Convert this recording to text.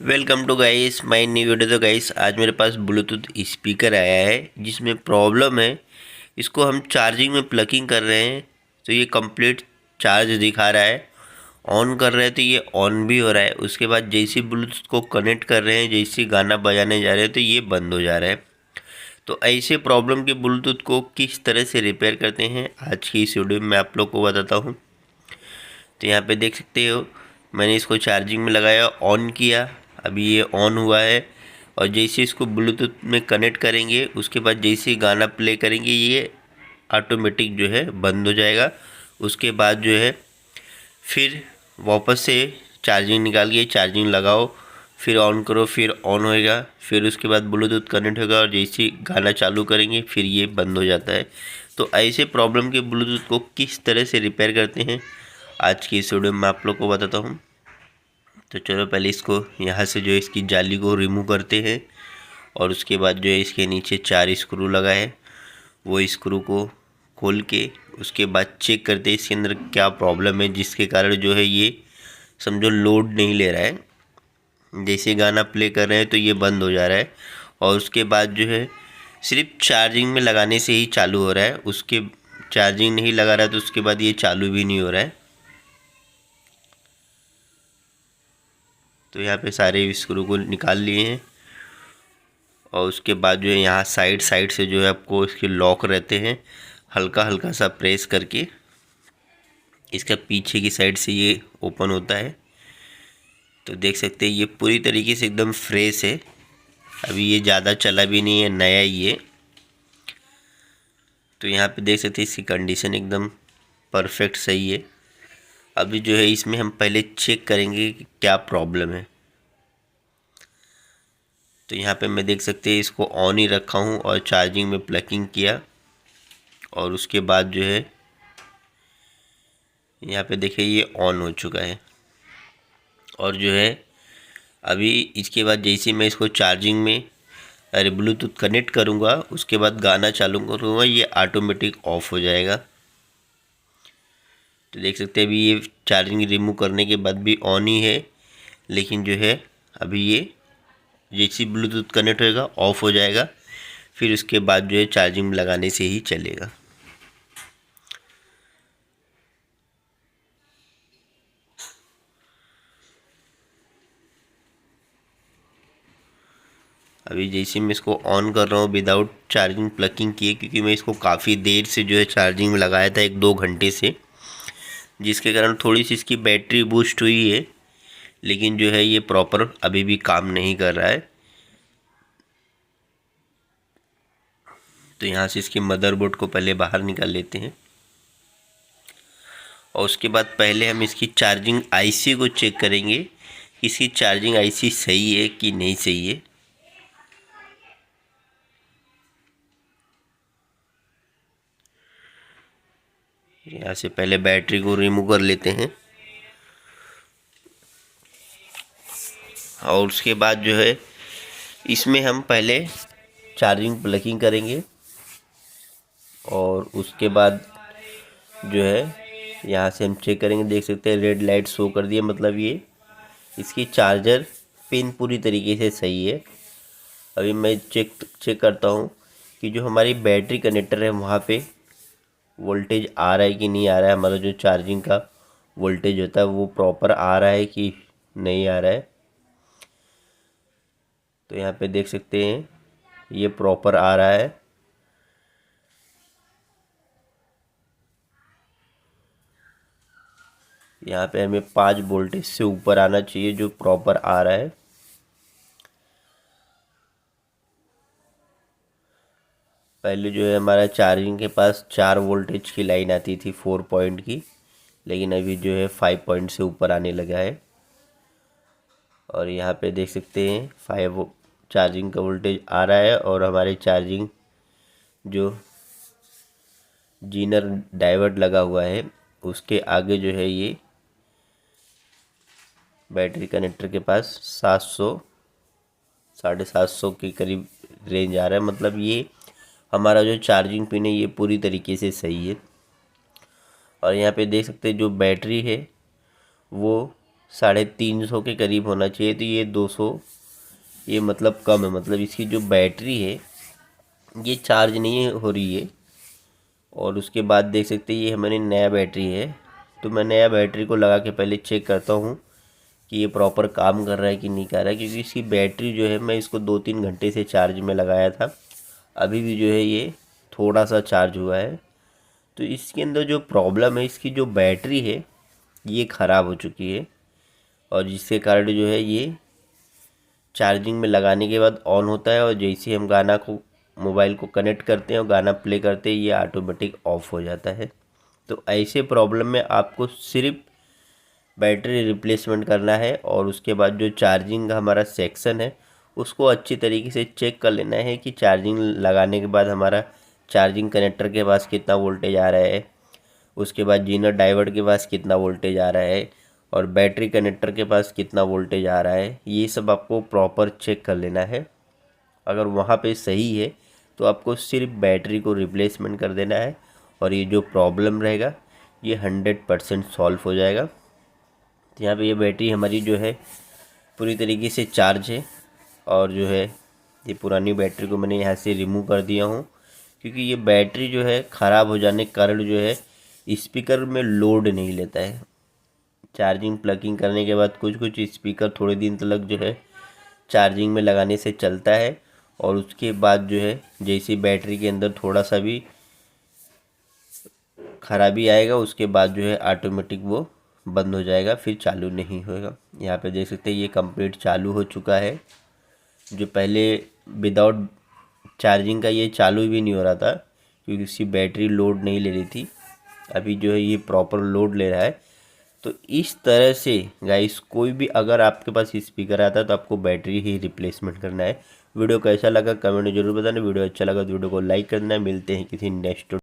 Welcome to guys my new video. तो guys आज मेरे पास ब्लूटूथ स्पीकर आया है जिसमें प्रॉब्लम है। इसको हम चार्जिंग में प्लगिंग कर रहे हैं तो ये कंप्लीट चार्ज दिखा रहा है। ऑन कर रहे हैं तो ये ऑन भी हो रहा है। उसके बाद जैसे ब्लूटूथ को कनेक्ट कर रहे हैं, जैसे गाना बजाने जा रहे हैं तो ये बंद हो जा रहा है। तो ऐसे प्रॉब्लम के ब्लूटूथ को किस तरह से रिपेयर करते हैं आज की इस वीडियो में मैं आप लोग को बताता हूँ। तो यहाँ पे देख सकते हो मैंने इसको चार्जिंग में लगाया, ऑन किया, अभी ये ऑन हुआ है। और जैसे इसको ब्लूटूथ में कनेक्ट करेंगे उसके बाद जैसे गाना प्ले करेंगे ये ऑटोमेटिक जो है बंद हो जाएगा। उसके बाद जो है फिर वापस से चार्जिंग निकाल के चार्जिंग लगाओ, फिर ऑन करो, फिर ऑन होएगा, फिर उसके बाद ब्लूटूथ कनेक्ट होगा और जैसे गाना चालू करेंगे फिर ये बंद हो जाता है। तो ऐसे प्रॉब्लम के ब्लूटूथ को किस तरह से रिपेयर करते हैं आज की इस वीडियो में आप लोग को बताता हूँ। तो चलो पहले इसको यहाँ से जो है इसकी जाली को रिमूव करते हैं और उसके बाद जो है इसके नीचे 4 स्क्रू लगा है वो स्क्रू को खोल के उसके बाद चेक करते हैं इसके अंदर क्या प्रॉब्लम है जिसके कारण जो है ये समझो लोड नहीं ले रहा है। जैसे गाना प्ले कर रहे हैं तो ये बंद हो जा रहा है और उसके बाद जो है सिर्फ चार्जिंग में लगाने से ही चालू हो रहा है। उसके चार्जिंग नहीं लगा रहा है तो उसके बाद ये चालू भी नहीं हो रहा है। तो यहाँ पे सारे स्क्रू को निकाल लिए हैं और उसके बाद जो है यहाँ साइड साइड से जो है आपको इसके लॉक रहते हैं, हल्का हल्का सा प्रेस करके इसका पीछे की साइड से ये ओपन होता है। तो देख सकते हैं ये पूरी तरीके से एकदम फ्रेश है, अभी ये ज़्यादा चला भी नहीं है, नया ही है। तो यहाँ पे देख सकते हैं इसकी कंडीशन एकदम परफेक्ट सही है। अभी जो है इसमें हम पहले चेक करेंगे कि क्या प्रॉब्लम है। तो यहाँ पे मैं देख सकते हैं इसको ऑन ही रखा हूँ और चार्जिंग में प्लगिंग किया और उसके बाद जो है यहाँ पे देखिए ये ऑन हो चुका है। और जो है अभी इसके बाद जैसे मैं इसको चार्जिंग में ब्लूटूथ कनेक्ट करूँगा उसके बाद गाना चालू करूँगा ये ऑटोमेटिक ऑफ हो जाएगा। तो देख सकते हैं अभी ये चार्जिंग रिमूव करने के बाद भी ऑन ही है, लेकिन जो है अभी ये जैसे ब्लूटूथ कनेक्ट होएगा ऑफ हो जाएगा, फिर उसके बाद जो है चार्जिंग में लगाने से ही चलेगा। अभी जैसे मैं इसको ऑन कर रहा हूँ विदाउट चार्जिंग प्लगिंग किए, क्योंकि मैं इसको काफ़ी देर से जो है चार्जिंग में लगाया था 1-2 घंटे से, जिसके कारण थोड़ी सी इसकी बैटरी बूस्ट हुई है, लेकिन जो है ये प्रॉपर अभी भी काम नहीं कर रहा है। तो यहाँ से इसके मदरबोर्ड को पहले बाहर निकाल लेते हैं और उसके बाद पहले हम इसकी चार्जिंग आईसी को चेक करेंगे कि इसकी चार्जिंग आईसी सही है कि नहीं सही है। यहाँ से पहले बैटरी को रिमूव कर लेते हैं और उसके बाद जो है इसमें हम पहले चार्जिंग प्लगिंग करेंगे और उसके बाद जो है यहाँ से हम चेक करेंगे। देख सकते हैं रेड लाइट शो कर दिया, मतलब ये इसकी चार्जर पिन पूरी तरीके से सही है। अभी मैं चेक करता हूँ कि जो हमारी बैटरी कनेक्टर है वहाँ पे वोल्टेज आ रहा है कि नहीं आ रहा है, हमारा जो चार्जिंग का वोल्टेज होता है वो प्रॉपर आ रहा है कि नहीं आ रहा है। तो यहाँ पे देख सकते हैं ये प्रॉपर आ रहा है। यहाँ पे हमें 5 वोल्टेज से ऊपर आना चाहिए जो प्रॉपर आ रहा है। पहले जो है हमारा चार्जिंग के पास 4 वोल्टेज की लाइन आती थी 4 पॉइंट की, लेकिन अभी जो है 5 पॉइंट से ऊपर आने लगा है। और यहाँ पे देख सकते हैं 5 चार्जिंग का वोल्टेज आ रहा है और हमारे चार्जिंग जो जीनर डाइवर्ट लगा हुआ है उसके आगे जो है ये बैटरी कनेक्टर के पास 700 750 के करीब रेंज आ रहा है, मतलब ये हमारा जो चार्जिंग पिन है ये पूरी तरीके से सही है। और यहाँ पे देख सकते हैं जो बैटरी है वो 350 के करीब होना चाहिए, तो ये 200, ये मतलब कम है। मतलब इसकी जो बैटरी है ये चार्ज नहीं हो रही है। और उसके बाद देख सकते हैं ये हमारी नया बैटरी है, तो मैं नया बैटरी को लगा के पहले चेक करता हूँ कि ये प्रॉपर काम कर रहा है कि नहीं कर रहा है, क्योंकि इसकी बैटरी जो है मैं इसको 2-3 घंटे से चार्ज में लगाया था, अभी भी जो है ये थोड़ा सा चार्ज हुआ है। तो इसके अंदर जो प्रॉब्लम है, इसकी जो बैटरी है ये ख़राब हो चुकी है, और जिसके कारण जो है ये चार्जिंग में लगाने के बाद ऑन होता है, और जैसे हम गाना को मोबाइल को कनेक्ट करते हैं और गाना प्ले करते हैं ये ऑटोमेटिक ऑफ हो जाता है। तो ऐसे प्रॉब्लम में आपको सिर्फ बैटरी रिप्लेसमेंट करना है, और उसके बाद जो चार्जिंग का हमारा सेक्शन है उसको अच्छी तरीके से चेक कर लेना है कि चार्जिंग लगाने के बाद हमारा चार्जिंग कनेक्टर के पास कितना वोल्टेज आ रहा है, उसके बाद जीनर डायोड के पास कितना वोल्टेज आ रहा है, और बैटरी कनेक्टर के पास कितना वोल्टेज आ रहा है। ये सब आपको प्रॉपर चेक कर लेना है। अगर वहाँ पे सही है तो आपको सिर्फ बैटरी को रिप्लेसमेंट कर देना है, और ये जो प्रॉब्लम रहेगा ये 100% सॉल्व हो जाएगा। तो यहाँ पे ये बैटरी हमारी जो है पूरी तरीके से चार्ज है, और जो है ये पुरानी बैटरी को मैंने यहाँ से रिमूव कर दिया हूँ, क्योंकि ये बैटरी जो है ख़राब हो जाने के कारण जो है स्पीकर में लोड नहीं लेता है। चार्जिंग प्लगिंग करने के बाद कुछ कुछ स्पीकर थोड़े दिन तक जो है चार्जिंग में लगाने से चलता है, और उसके बाद जो है जैसे बैटरी के अंदर थोड़ा सा भी खराबी आएगा उसके बाद जो है ऑटोमेटिक वो बंद हो जाएगा, फिर चालू नहीं होएगा। यहाँ पे देख सकते हैं ये कंप्लीट चालू हो चुका है। जो पहले विदाउट चार्जिंग का ये चालू भी नहीं हो रहा था, क्योंकि इसकी बैटरी लोड नहीं ले रही थी। अभी जो है ये प्रॉपर लोड ले रहा है। तो इस तरह से गाइस कोई भी अगर आपके पास स्पीकर आता है तो आपको बैटरी ही रिप्लेसमेंट करना है। वीडियो कैसा लगा कमेंट में जरूर बताना। वीडियो अच्छा लगा तो वीडियो को लाइक करना है। मिलते हैं किसी नेक्स्ट